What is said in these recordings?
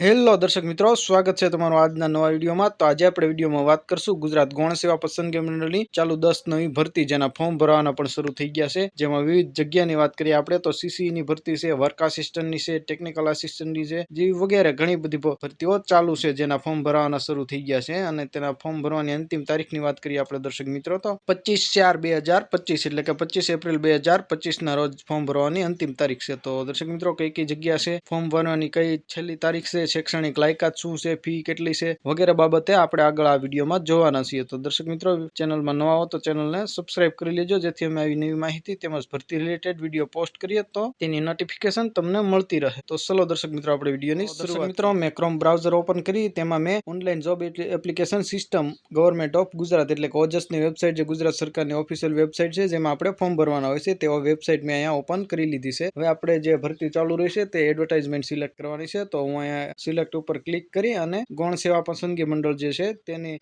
Hello દર્શક મિત્રો, સ્વાગત છે તમારું આજના નવા વિડીયોમાં। તો આજે આપણે વિડીયોમાં વાત કરશું ગુજરાત ગૌણ સેવા પસંદગી મંડળની ચાલુ 10 નવી ભરતી જેના ફોર્મ ભરવાના પણ શરૂ થઈ ગયા છે। જેમાં વિવિધ જગ્યાની વાત કરીએ આપણે તો સીસી ની ભરતી છે, વર્ક આસિસ્ટન્ટની છે, ટેકનિકલ આસિસ્ટન્ટની છે, જેવી વગેરે ઘણી બધી ભરતીઓ ચાલુ છે જેના ફોર્મ ભરવાના શરૂ થઈ ગયા છે। અને તેના ફોર્મ ભરવાની અંતિમ તારીખની વાત કરીએ આપણે દર્શક મિત્રો તો 25/4/2025 એટલે કે 25 એપ્રિલ 2025 ના રોજ ફોર્મ ભરવાની અંતિમ તારીખ છે। તો દર્શક મિત્રો કઈ જગ્યા છે, ફોર્મ ભરવાની કઈ છેલ્લી તારીખ છે, શૈક્ષણિક લાયકાત શું છે, ફી કેટલી છે વગેરે બાબતે આપણે આગળ આ વિડીયોમાં જોવાના છીએ। તો દર્શક મિત્રો ચેનલમાં નવા હો તો ચેનલને સબસ્ક્રાઇબ કરી લેજો, જેથી અમે આવી નવી માહિતી તેમજ ભરતી રિલેટેડ વિડીયો પોસ્ટ કરીએ તો તેની નોટિફિકેશન તમને મળતી રહે। તો ચલો દર્શક મિત્રો આપણે વિડીયોની દર્શક મિત્રો મેં ક્રોમ બ્રાઉઝર ઓપન કરી, તેમાં મેં online job application system government of Gujarat એટલે કે ઓજસની વેબસાઇટ, જે ગુજરાત સરકારની ઓફિશિયલ વેબસાઇટ છે જેમાં આપણે ફોર્મ ભરવાના હોય છે, તેવા વેબસાઇટ મેં અહીંયા ઓપન કરી લીધી છે। હવે આપણે જે ભરતી ચાલુ રહેશે તે એડવર્ટાઇઝમેન્ટ સિલેક્ટ કરવાની છે। તો હું અહીંયા સિલેક્ટ ઉપર ક્લિક કરી અને ગૌણ સેવા પસંદગી મંડળ જે છે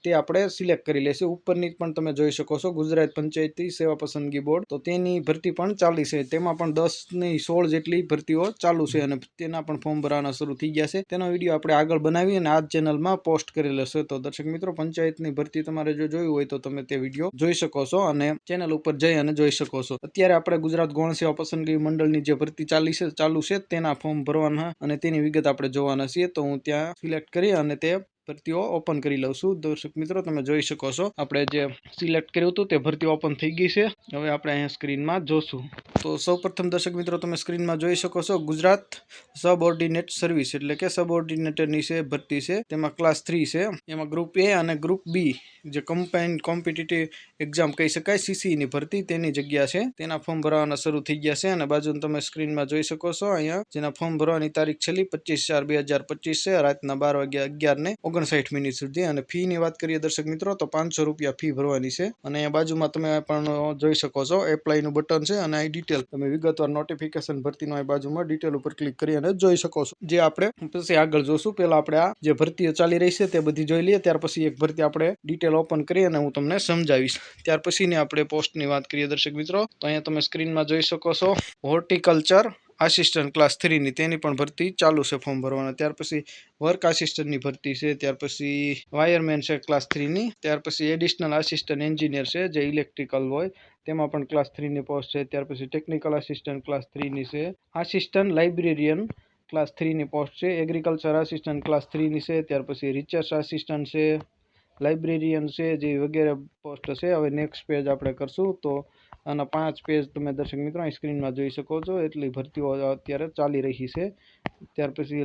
તે આપણે સિલેક્ટ કરી લેશું। ઉપરની પણ તમે જોઈ શકો છો ગુજરાત પંચાયતી સેવા પસંદગી બોર્ડ, તો તેની ભરતી પણ ચાલી છે। તેમાં પણ 10 ની 16 જેટલી ભરતીઓ ચાલુ છે અને તેના પણ ફોર્મ ભરવાના શરૂ થઈ ગયા છે। તેનો વિડીયો આપણે આગળ બનાવી અને આ ચેનલમાં પોસ્ટ કરેલો છે। તો દર્શક મિત્રો પંચાયતની ભરતી તમારે જો જોયું હોય તો તમે તે વિડીયો જોઈ શકો છો અને ચેનલ ઉપર જઈ અને જોઈ શકો છો। અત્યારે આપણે ગુજરાત ગૌણ સેવા પસંદગી મંડળની જે ભરતી ચાલુ છે તેના ફોર્મ ભરવાના અને તેની વિગત આપણે જોવાના છીએ। તો હું ત્યાં સિલેક્ટ કરી અને તે ભરતીઓ ઓપન કરી લઉં છું। દર્શક મિત્રો તમે જોઈ શકો છો આપણે જે સિલેક્ટ કર્યું હતું તે ભરતી ઓપન થઈ ગઈ છે। હવે આપણે અહીંયા સ્ક્રીનમાં જોશું તો સૌપ્રથમ દર્શક મિત્રો તમે સ્ક્રીનમાં જોઈ શકો છો ગુજરાત સબઓર્ડિનેટ સર્વિસ એટલે કે સબઓર્ડિનેટરની છે ભરતી છે, તેમાં ક્લાસ 3 છે, એમાં ગ્રુપ એ અને ગ્રુપ બી જે કમ્બાઇન્ડ કોમ્પિટિટિવ એક્ઝામ કહી શકાય, સીસી ની ભરતી તેની જગ્યા છે, તેના ફોર્મ ભરવાના શરૂ થઈ ગયા છે। અને બાજુ તમે સ્ક્રીનમાં જોઈ શકો છો અહીંયા જેના ફોર્મ ભરવાની તારીખ છેલ્લી 25/4/2025 છે, રાતના 12:11:59 સુધી। અને ફી ની વાત કરીએ દર્શક મિત્રો તો 500 રૂપિયા ફી ભરવાની છે। અને અહીંયા બાજુમાં તમે પણ જોઈ શકો છો એપ્લાય નું બટન છે અને અહીં ડિટેલ તમે વિગતવાર નોટિફિકેશન ભરતીનો અહીં બાજુમાં ડિટેલ ઉપર ક્લિક કરી અને જોઈ શકો છો, જે આપણે પછી આગળ જોશું। પહેલા આપણે આ જે ભરતીઓ ચાલી રહી છે તે બધી જોઈ લઈએ, ત્યાર પછી એક ભરતી આપણે ડિટેલ ઓપન કરી અને હું તમને સમજાવીશ। ત્યાર પછીની આપણે પોસ્ટની વાત કરીએ દર્શક મિત્રો તો અહીંયા તમે સ્ક્રીનમાં જોઈ શકો છો હોર્ટિકલ્ચર આસિસ્ટન્ટ ક્લાસ 3 ની તેની પણ ભરતી ચાલુ છે ફોર્મ ભરવાના। ત્યાર પછી વર્ક આસિસ્ટન્ટની ભરતી છે, ત્યાર પછી વાયરમેન છે ક્લાસ 3 ની, ત્યાર પછી એડિશનલ આસિસ્ટન્ટ એન્જિનિયર છે જે ઇલેક્ટ્રિકલ હોય તેમાં પણ ક્લાસ 3 ની પોસ્ટ છે, ત્યાર પછી ટેકનિકલ આસિસ્ટન્ટ ક્લાસ 3 ની છે, આસિસ્ટન્ટ લાઇબ્રેરિયન ક્લાસ 3 ની પોસ્ટ છે, એગ્રીકલ્ચર આસિસ્ટન્ટ ક્લાસ 3 ની છે, ત્યાર પછી રિસર્ચ આસિસ્ટન્ટ છે, લાઇબ્રેરિયન છે, જે વગેરે પોસ્ટ છે। હવે નેક્સ્ટ પેજ આપણે કરશું તો આના 5 પેજ તમે દર્શક મિત્રો અહીં સ્ક્રીનમાં જોઈ શકો છો, એટલી ભરતીઓ અત્યારે ચાલી રહી છે। ત્યાર પછી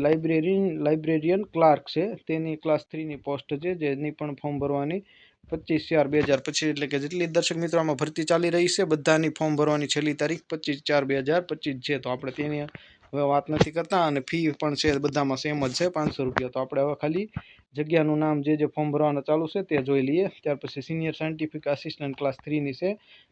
લાઇબ્રેરિયન ક્લાર્ક છે, તેની ક્લાસ 3 ની પોસ્ટ છે, જેની પણ ફોર્મ ભરવાની 25/4/2025 એટલે કે જેટલી દર્શક મિત્રો આમાં ભરતી ચાલી રહી છે બધાની ફોર્મ ભરવાની છેલ્લી તારીખ 25/4/2025 છે। તો આપણે તેની હવે વાત નથી કરતા અને ફી પણ છે બધામાં સેમ જ છે 500 રૂપિયા। તો આપણે હવે ખાલી જગ્યાનું નામ જે ફોર્મ ભરવાના ચાલુ છે તે જોઈ લઈએ। ત્યાર પછી સિનિયર સાયન્ટિફિક આસિસ્ટન્ટ ક્લાસ 3 ની છે,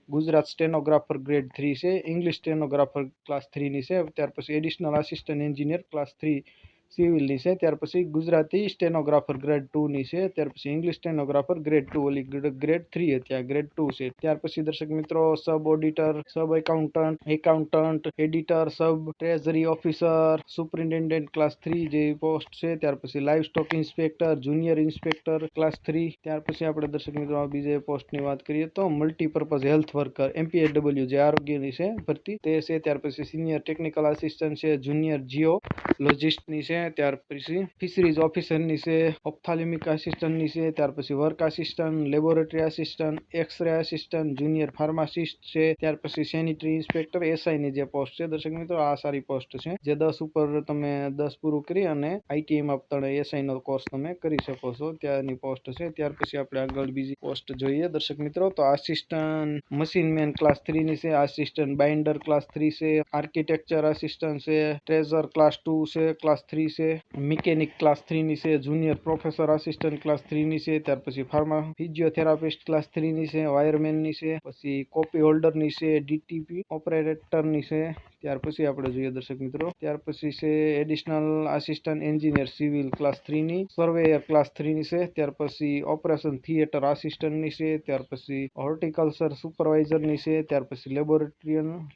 ગુજરાત સ્ટેનોગ્રાફર ગ્રેડ 3 છે, ઇંગ્લિશ સ્ટેનોગ્રાફર ક્લાસ 3 ની છે, ત્યાર પછી એડિશનલ આસિસ્ટન્ટ એન્જિનિયર ક્લાસ 3 સિવિલની છે, ત્યાર પછી ગુજરાતી સ્ટેનોગ્રાફર ગ્રેડ 2 ની છે, ત્યાર પછી ઇંગ્લિશ સ્ટેનોગ્રાફર ગ્રેડ 2 ઓલી ગ્રેડ 3 હતી આ ગ્રેડ 2 છે। ત્યાર પછી દર્શક મિત્રો સબ ઓડિટર, સબ એકાઉન્ટન્ટ, એડિટર, સબ ટ્રેઝરી ઓફિસર, સુપરિન્ટેન્ડન્ટ ક્લાસ 3 જેવી પોસ્ટ છે, ત્યાર પછી live stock inspector, junior inspector class 3, ત્યાર પછી આપણે દર્શક મિત્રો બીજી પોસ્ટની વાત કરીએ તો મલ્ટીપર્પઝ હેલ્થ વર્કર MPHW જે આરોગ્યની છે ભરતી તે છે, ત્યાર પછી સિનિયર ટેકનિકલ આસિસ્ટન્ટ છે, જુનિયર જીઓલોજિસ્ટની છે, ત્યાર પછી ફિશરીઝ ઓફિસરની છે, ઓપ્થાલ્મિક આસિસ્ટન્ટની છે, ત્યાર પછી work assistant, laboratory assistant, X-ray assistant, junior pharmacist છે, ત્યાર પછી સેનિટરી ઇન્સ્પેક્ટર એસઆઈની જે પોસ્ટ છે દર્શક મિત્રો આ સારી પોસ્ટ છે, જે 10 ઉપર તમે 10 પૂરું કરી અને આઈટીઆઈમાં તમે એસઆઈ નો કોર્સ તમે કરી શકો છો ત્યાંની પોસ્ટ છે। ત્યાર પછી આપણે આગળ બીજી પોસ્ટ જોઈએ દર્શક મિત્રો તો આસિસ્ટન્ટ મશીનમેન ક્લાસ 3 ની છે, આસિસ્ટન્ટ બાઇન્ડર ક્લાસ 3 છે, આર્કિટેક્ચર આસિસ્ટન્ટ છે, ટ્રેઝર ક્લાસ 2 છે, ક્લાસ 3 છે, મિકેનિક ક્લાસ 3 ની છે, જુનિયર પ્રોફેસર આસિસ્ટન્ટ ક્લાસ 3 ની છે, ત્યાર પછી ફાર્મા ફિઝિયોથેરાપિસ્ટ ક્લાસ 3 ની છે, વાયરમેનની છે, પછી કોપી હોલ્ડરની છે, ડીટીપી ઓપરેટરની છે, ત્યાર પછી આપણે જોઈએ દર્શક મિત્રો, ત્યાર પછી છે additional assistant engineer civil class 3 ની, સર્વેયર ક્લાસ 3 ની છે, ત્યાર પછી ઓપરેશન થિયેટર આસિસ્ટન્ટ ની છે, ત્યાર પછી હોર્ટિકલ્ચર સુપરવાઇઝર ની છે, ત્યાર પછી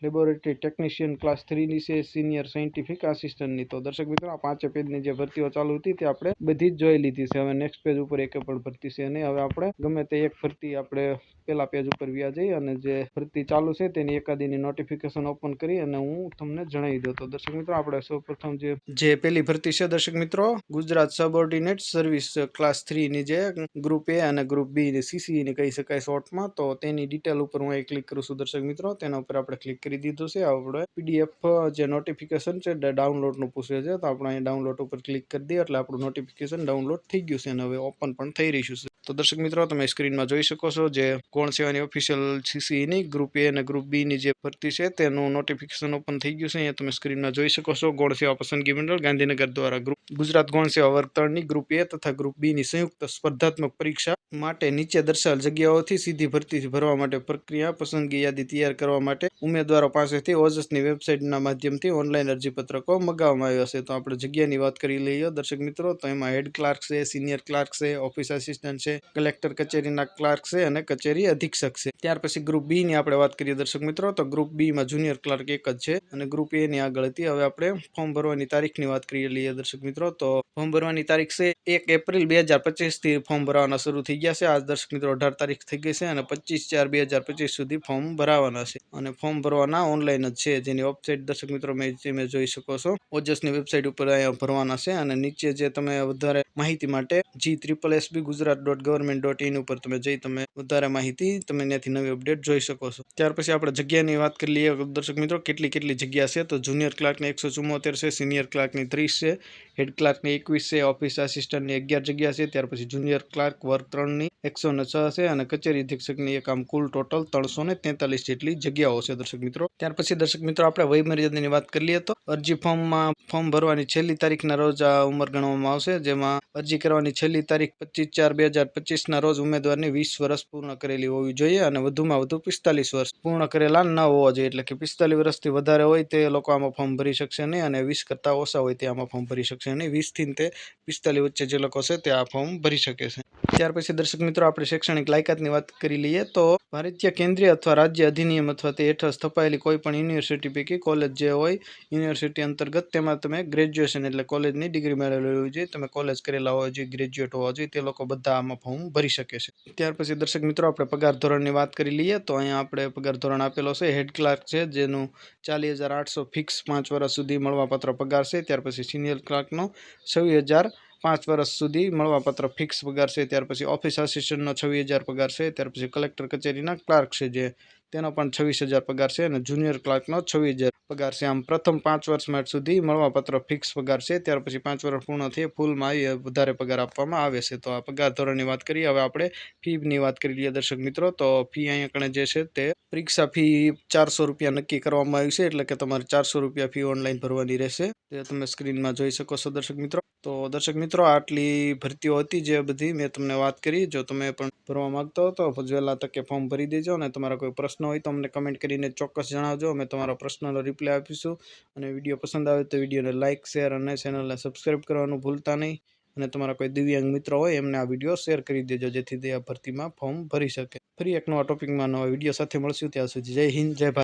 લેબોરેટરી ટેકનિશિયન ક્લાસ 3 ની છે, સિનિયર સાયન્ટિફિક આસિસ્ટન્ટ ની. તો દર્શક મિત્રો આ 5 પેજની જે ભરતીઓ ચાલુ હતી તે આપણે બધી જ જોઈ લીધી છે. હવે નેક્સ્ટ પેજ ઉપર એક પણ ભરતી છે નહીં. હવે આપણે ગમે તે એક ભરતી આપણે પેલા પેજ ઉપર વ્યા જઈએ અને જે ભરતી ચાલુ છે તેની એકાદીની નોટિફિકેશન ઓપન કરી અને હું તમને જણાવી દઉં. તો દર્શક મિત્રો આપણે સૌપ્રથમ જે પેલી ભરતી છે દર્શક મિત્રો, ગુજરાત સબઓર્ડિનેટ સર્વિસ ક્લાસ 3 ની જે ગ્રુપ એ અને ગ્રુપ બી ની સીસી ની કહી શકાય શોર્ટમાં. તો તેની ડિટેલ ઉપર હું અહીં ક્લિક કરું છું દર્શક મિત્રો. તેના ઉપર આપણે ક્લિક કરી દીધું છે. આપણે પીડીએફ જે નોટિફિકેશન છે ડાઉનલોડનું પૂછે છે, તો આપણે અહીં ડાઉનલોડ ઉપર ક્લિક કરી દઈએ એટલે આપણું નોટિફિકેશન ડાઉનલોડ થઈ ગયું છે અને હવે ઓપન પણ થઈ રહ્યું છે. તો દર્શક મિત્રો તમે સ્ક્રીનમાં જોઈ શકો છો જે ગૌણ સેવાની ઓફિશિયલ સીસી ની ગ્રુપ એ અને ગ્રુપ બી ની જે ભરતી છે તેનું નોટિફિકેશન ઓપન થઈ ગયું છે. અહીંયા તમે સ્ક્રીનમાં જોઈ શકો છો ગૌણ સેવા પસંદગી મંડળ ગાંધીનગર દ્વારા ગુજરાત ગૌણ સેવા વર્ગ 3 ની ગ્રુપ એ તથા ગ્રુપ બી ની સંયુક્ત સ્પર્ધાત્મક પરીક્ષા માટે નીચે દર્શાવેલ જગ્યાઓથી સીધી ભરતી ભરવા માટે પ્રક્રિયા પસંદગી યાદી તૈયાર કરવા માટે ઉમેદવારો પાસેથી ઓજસની વેબસાઇટના માધ્યમથી ઓનલાઈન અરજીપત્રકો મગાવવામાં આવ્યા છે. તો આપણે જગ્યાની વાત કરી લઈએ દર્શક મિત્રો, તો એમાં હેડ ક્લાર્ક છે, સિનિયર ક્લાર્ક છે, ઓફિસ આસિસ્ટન્ટ છે, કલેક્ટર કચેરીના ક્લાર્ક છે અને કચેરી અધિક્ષક છે. ત્યાર પછી ગ્રુપ બી ની આપણે વાત કરીએ દર્શક મિત્રો, તો ગ્રુપ બી માં જુનિયર ક્લાર્ક એક જ છે અને ગ્રુપ એ ની આગળ હતી. હવે આપણે ફોર્મ ભરવાની તારીખની વાત કરી લઈએ દર્શક મિત્રો, તો ફોર્મ ભરવાની તારીખ છે 1 એપ્રિલ 2025 થી ફોર્મ ભરવાના શરૂ થઈ ગયા છે. આજ દર્શક મિત્રો 18 તારીખ થઈ ગઈ છે અને 25/4/2025 સુધી ફોર્મ ભરાવાના છે અને ફોર્મ ભરવાના ઓનલાઈન જ છે. જેની વેબસાઇટ દર્શક મિત્રો તમે જોઈ શકો છો, ઓજસની વેબસાઇટ ઉપર અહીંયા ભરવાના છે અને નીચે જે તમે વધારે માહિતી માટે GSSB.gujarat.government.in ઉપર તમે જઈ તમે વધારે માહિતી તમે ત્યાંથી નવી અપડેટ જોઈ શકો છો. ત્યાર પછી આપણે જગ્યાની વાત કરી લઈએ દર્શક મિત્રો, કેટલી જગ્યા છે. તો જુનિયર ક્લાર્કની 174 છે, સિનિયર ક્લાર્કની 30 છે, હેડ ક્લાર્કની 21 છે, ઓફિસ આસિસ્ટન્ટની 11 જગ્યા છે, ત્યાર પછી જુનિયર ક્લાર્ક વર્ગ 3 ની 106 છે અને કચેરી અધિક્ષકની એક આમ કુલ ટોટલ 343 જેટલી જગ્યાઓ છે દર્શક મિત્રો. ત્યાર પછી દર્શક મિત્રો આપણે વયમર્યાદાની વાત કરી લઈએ તો અરજી ફોર્મ ભરવાની છેલ્લી તારીખના રોજ આ ઉંમર ગણવામાં આવશે, જેમાં અરજી કરવાની છેલ્લી તારીખ 25/4/2025 ના રોજ ઉમેદવારની 20 વર્ષ પૂર્ણ કરેલી હોવી જોઈએ અને વધુમાં વધુ 45 વર્ષ પૂર્ણ કરેલા ન હોવા જોઈએ. એટલે કે 45 વર્ષથી વધારે હોય તે લોકો આમાં ફોર્મ ભરી શકશે નહીં અને 20 કરતાં ઓછા હોય તે આમાં ફોર્મ ભરી શકશે નહીં. 20 થી તે 45 વચ્ચે જે લોકો છે તે આ ફોર્મ ભરી શકે છે. ત્યાર પછી દર્શક મિત્રો આપણે શૈક્ષણિક લાયકાતની વાત કરી લઈએ તો ભારતીય કેન્દ્રીય અથવા રાજ્ય અધિનિયમ અથવા તે હેઠળ સ્થપાયેલી કોઈ પણ યુનિવર્સિટી પૈકી કોલેજ જે હોય યુનિવર્સિટી અંતર્ગત તેમાં તમે ગ્રેજ્યુએશન એટલે કોલેજની ડિગ્રી મેળવેલી હોવી જોઈએ, તમે કોલેજ કરેલા હોવા જોઈએ, ગ્રેજ્યુએટ હોવા જોઈએ, તે લોકો બધા આમાં ફોર્મ ભરી શકે છે. ત્યાર પછી દર્શક મિત્રો આપણે પગાર ધોરણની વાત કરી લઈએ તો અહીંયા આપણે પગાર ધોરણ આપેલો છે. હેડ ક્લાર્ક છે જેનું 40,800 ફિક્સ 5 વર્ષ સુધી મળવાપાત્ર પગાર છે. ત્યાર પછી સિનિયર ક્લાર્કનો 26,000 5 વર્ષ સુધી મળવાપાત્ર ફિક્સ પગાર છે. ત્યાર પછી ઓફિસ આસિસ્ટન્ટનો 26,000 પગાર છે. ત્યાર પછી કલેક્ટર કચેરીના ક્લાર્ક છે જે તેનો પણ 26,000 પગાર છે અને જુનિયર ક્લાર્કનો 26,000 પગાર છે. આમ પ્રથમ 5 વર્ષ માટે સુધી મળવાપાત્ર ફિક્સ પગાર છે. ત્યાર પછી 5 વર્ષ પૂર્ણ થઈ ફૂલમાં વધારે પગાર આપવામાં આવે છે. તો આ પગાર ધોરણની વાત કરીએ. હવે આપણે ફીની વાત કરી લઈએ દર્શક મિત્રો, તો ફી અહીંયા કણે જે છે તે પરીક્ષા ફી 400 રૂપિયા નક્કી કરવામાં આવી છે, એટલે કે તમારે 400 રૂપિયા ફી ઓનલાઈન ભરવાની રહેશે. તે તમે સ્ક્રીનમાં જોઈ શકો છો દર્શક મિત્રો. તો દર્શક મિત્રો આટલી ભરતીઓ હતી જે બધી મેં તમને વાત કરી. જો તમે પણ ભરવા માંગતો હો તો વહેલા તકે ફોર્મ ભરી દેજો અને તમારા કોઈ પ્રશ્ન હોય તો અમને કમેન્ટ કરીને ચોક્કસ જણાવજો. અમે તમારા પ્રશ્નનો રિપ્લાય આપીશું અને વિડીયો પસંદ આવે તો વિડીયોને લાઇક, શેર અને ચેનલને સબસ્ક્રાઈબ કરવાનું ભૂલતા નહીં અને તમારા કોઈ દિવ્યાંગ મિત્રો હોય એમને આ વિડીયો શેર કરી દેજો જેથી તે આ ભરતીમાં ફોર્મ ભરી શકે. ફરી એક નવા ટોપિકમાં નવા વિડીયો સાથે મળશું. ત્યાં સુધી જય હિન્દ, જય ભારત.